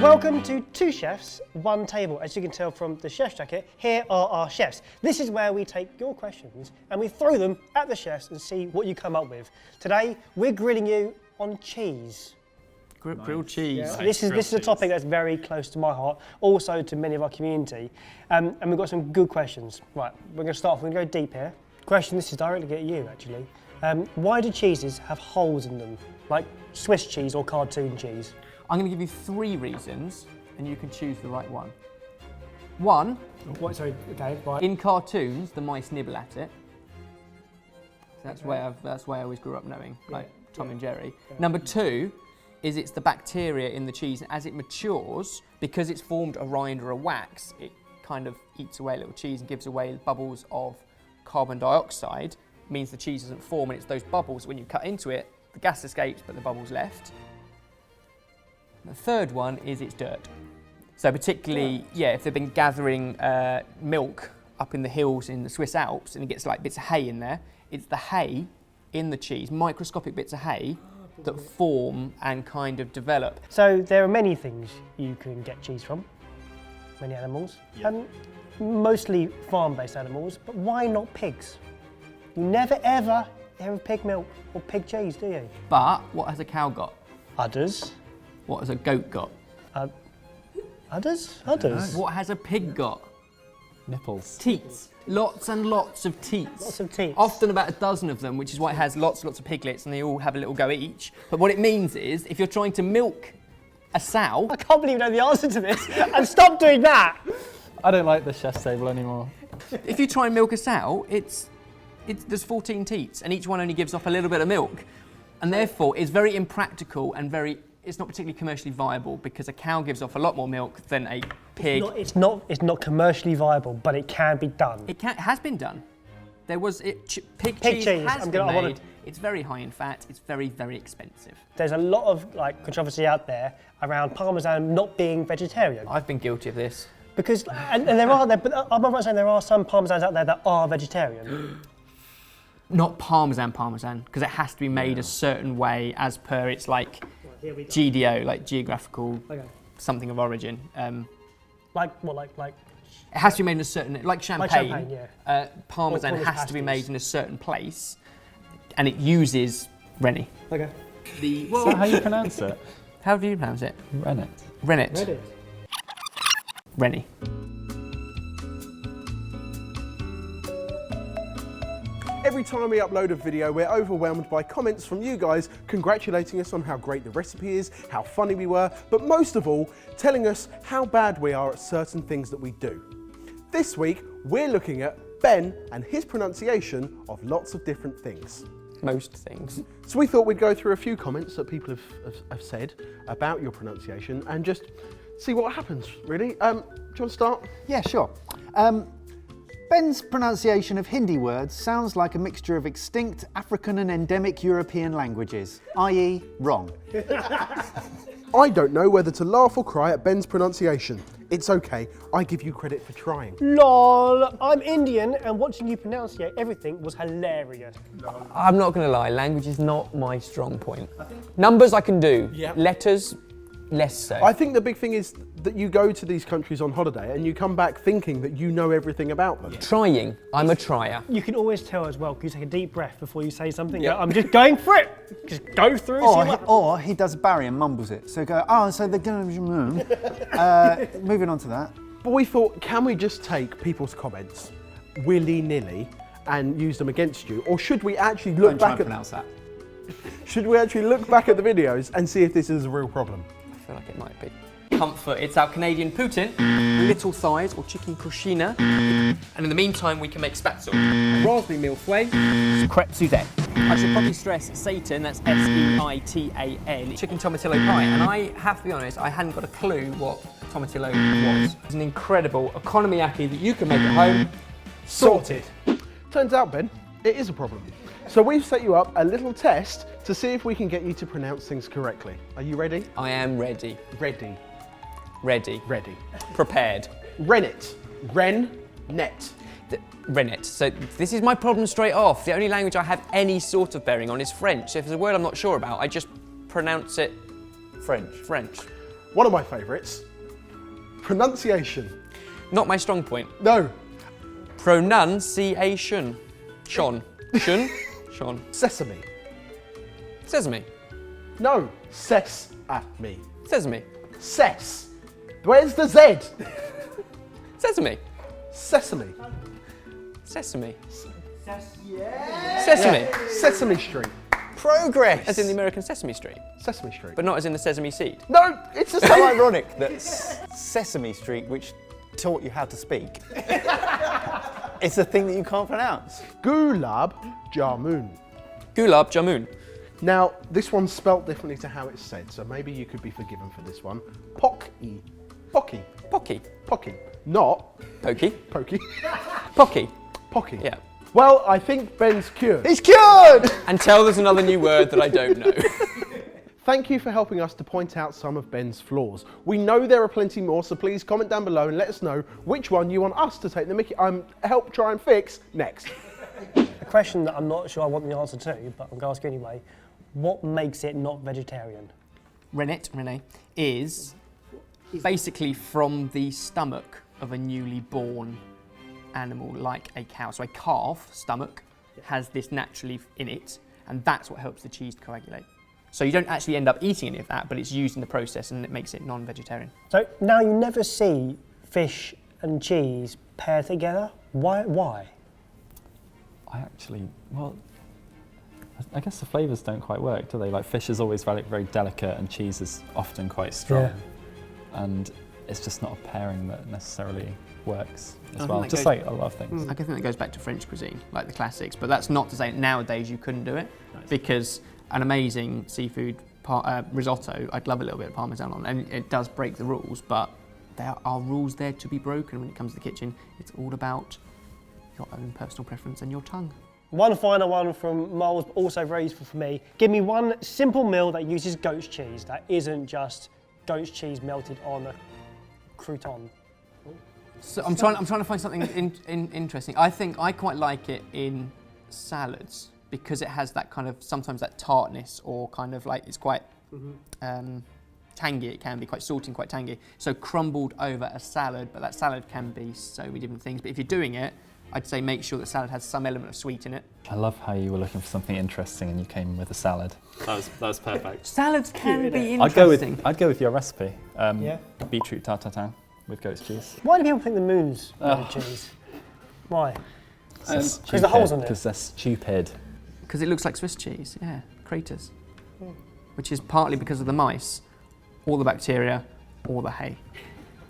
Welcome to Two Chefs, One Table. As you can tell from the chef's jacket, here are our chefs. This is where we take your questions and we throw them at the chefs and see what you come up with. Today, we're grilling you on cheese. Grilled cheese. Yeah. This is a topic that's very close to my heart, also to many of our community. And we've got some good questions. Right, we're going to start off, we're going to go deep here. Question, this is directly at you actually. Why do cheeses have holes in them, like Swiss cheese or cartoon cheese? I'm going to give you 3 reasons, and you can choose the right one. 1, What? Sorry. Okay. Right. in cartoons, the mice nibble at it. That's why I always grew up knowing, like Tom and Jerry. Number 2 is it's the bacteria in the cheese, and as it matures, because it's formed a rind or a wax, it kind of eats away a little cheese and gives away bubbles of carbon dioxide. Means the cheese doesn't form, and it's those bubbles when you cut into it, the gas escapes, but the bubbles left. The 3rd one is it's dirt. So particularly, if they've been gathering milk up in the hills in the Swiss Alps and it gets like bits of hay in there, it's the hay in the cheese, microscopic bits of hay, that form and kind of develop. So there are many things you can get cheese from, many animals, mostly farm-based animals, but why not pigs? You never ever have pig milk or pig cheese, do you? But what has a cow got? Udders. What has a goat got? Udders? Udders. What has a pig got? Nipples. Teats. Lots and lots of teats. Lots of teats. Often about a dozen of them, which is why it has lots and lots of piglets and they all have a little go each. But what it means is, if you're trying to milk a sow... I can't believe you know the answer to this, and stop doing that! I don't like the chef's table anymore. If you try and milk a sow, there's 14 teats and each one only gives off a little bit of milk. And therefore, it's very impractical and it's not particularly commercially viable because a cow gives off a lot more milk than a pig. It's not commercially viable, but it can be done. It has been done. There was pig cheese. has been made. It's very high in fat. It's very, very expensive. There's a lot of controversy out there around Parmesan not being vegetarian. I've been guilty of this. Because and there are but I'm not saying there are some Parmesans out there that are vegetarian. Not Parmesan, because it has to be made a certain way as per its GDO, like geographical something of origin. Like what? Like. It has to be made in a certain, like champagne. Like champagne, Parmesan Or has to be pasties. made in a certain place, and it uses Rennie. Okay. Is that how you pronounce it? How do you pronounce it? Rennet. Rennet. Rennie. Every time we upload a video, we're overwhelmed by comments from you guys congratulating us on how great the recipe is, how funny we were, but most of all, telling us how bad we are at certain things that we do. This week, we're looking at Ben and his pronunciation of lots of different things. Most things. So we thought we'd go through a few comments that people have said about your pronunciation and just see what happens, really. Do you want to start? Yeah, sure. Ben's pronunciation of Hindi words sounds like a mixture of extinct African and endemic European languages, i.e. wrong. I don't know whether to laugh or cry at Ben's pronunciation. It's okay, I give you credit for trying. LOL! I'm Indian and watching you pronunciate everything was hilarious. I'm not going to lie, language is not my strong point. Numbers I can do, letters less so. I think the big thing is that you go to these countries on holiday and you come back thinking that you know everything about them. Trying, I'm a trier. You can always tell as well, because you take a deep breath before you say something. Yeah. I'm just going for it. Just go through. Or he does Barry and mumbles it. So go, so they're going to... Moving on to that. But we thought, can we just take people's comments willy-nilly and use them against you? Or should we actually look back at... pronounce that. Should we actually look back at the videos and see if this is a real problem? I feel like it might be. Comfort, it's our Canadian poutine, little thighs or chicken cucina, and in the meantime we can make spatzel. Raspberry mille-feuille, crepe Suzette. I should probably stress Seitan, that's S-E-I-T-A-N, chicken tomatillo pie, and I have to be honest, I hadn't got a clue what tomatillo was. It's an incredible okonomiyaki that you can make at home. Sorted. Turns out, Ben, it is a problem. So we've set you up a little test to see if we can get you to pronounce things correctly. Are you ready? I am ready. Ready. Ready. Ready. Prepared. Rennet. Ren-net. Rennet. So this is my problem straight off. The only language I have any sort of bearing on is French. So if there's a word I'm not sure about, I just pronounce it French. French. one of my favourites, pronunciation. Not my strong point. No, Pronunciation. Shon. Shun? Shon. sesame. Sesame. No, sesame. Sesame. Ses. Where's the Z? Sesame. Sesame. Sesame. Sesame. Sesame Street. Progress. As in the American Sesame Street, Sesame Street. but not as in the sesame seed. No, it's the So same. ironic that Sesame Street, which taught you how to speak, it's a thing that you can't pronounce. Gulab Jamun. Gulab Jamun. Now, this one's spelt differently to how it's said, so maybe you could be forgiven for this one. Pocky. Pocky. Pocky. Pocky. Not Pokey. pokey. Pocky. Pocky. Yeah. Well, I think Ben's cured. He's cured! Until there's another new word that I don't know. Thank you for helping us to point out some of Ben's flaws. We know there are plenty more, so please comment down below and let us know which one you want us to take the mickey, help try and fix next. A question that I'm not sure I want the answer to, but I'm going to ask you anyway. What makes it not vegetarian? Renee, is basically from the stomach of a newly born animal like a cow. So a calf stomach has this naturally in it, and that's what helps the cheese coagulate. So you don't actually end up eating any of that, but it's used in the process and it makes it non-vegetarian. So now you never see fish and cheese paired together. Why? Well, I guess the flavours don't quite work, do they? Like fish is always very, very delicate and cheese is often quite strong. Yeah. And it's just not a pairing that necessarily works as I well. think that Just goes- like a lot of things. I think that goes back to French cuisine, like the classics, but that's not to say nowadays you couldn't do it, because an amazing seafood risotto, I'd love a little bit of Parmesan on, and it does break the rules, but there are rules there to be broken when it comes to the kitchen. It's all about your own personal preference and your tongue. One final one from Miles, but also very useful for me. Give me one simple meal that uses goat's cheese that isn't just goat's cheese melted on a crouton. So I'm trying to find something interesting. I think I quite like it in salads because it has that kind of, sometimes that tartness, or kind of like it's quite tangy. It can be quite salty and quite tangy. So crumbled over a salad, but that salad can be so many different things. But if you're doing it, I'd say make sure that salad has some element of sweet in it. I love how you were looking for something interesting and you came with a salad. That was perfect. Salads can be I'd go interesting. with your recipe. Yeah. Beetroot tartatin with goat's cheese. Why do people think the moon's made of cheese? Why? Because the holes on it. Because they're stupid. Because it looks like Swiss cheese, yeah, craters. Which is partly because of the mice, or the bacteria, or the hay.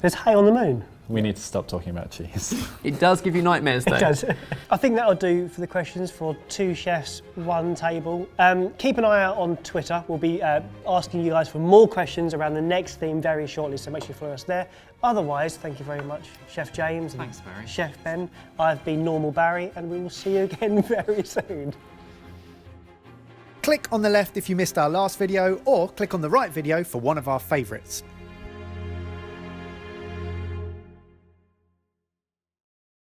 There's hay on the moon. We need to stop talking about cheese. It does give you nightmares though. It does. I think that'll do for the questions for Two Chefs, One Table. Keep an eye out on Twitter. We'll be asking you guys for more questions around the next theme very shortly, so make sure you follow us there. Otherwise, thank you very much, Chef James and Thanks, Barry. Chef Ben. I've been Normal Barry, and we will see you again very soon. Click on the left if you missed our last video, or click on the right video for one of our favourites.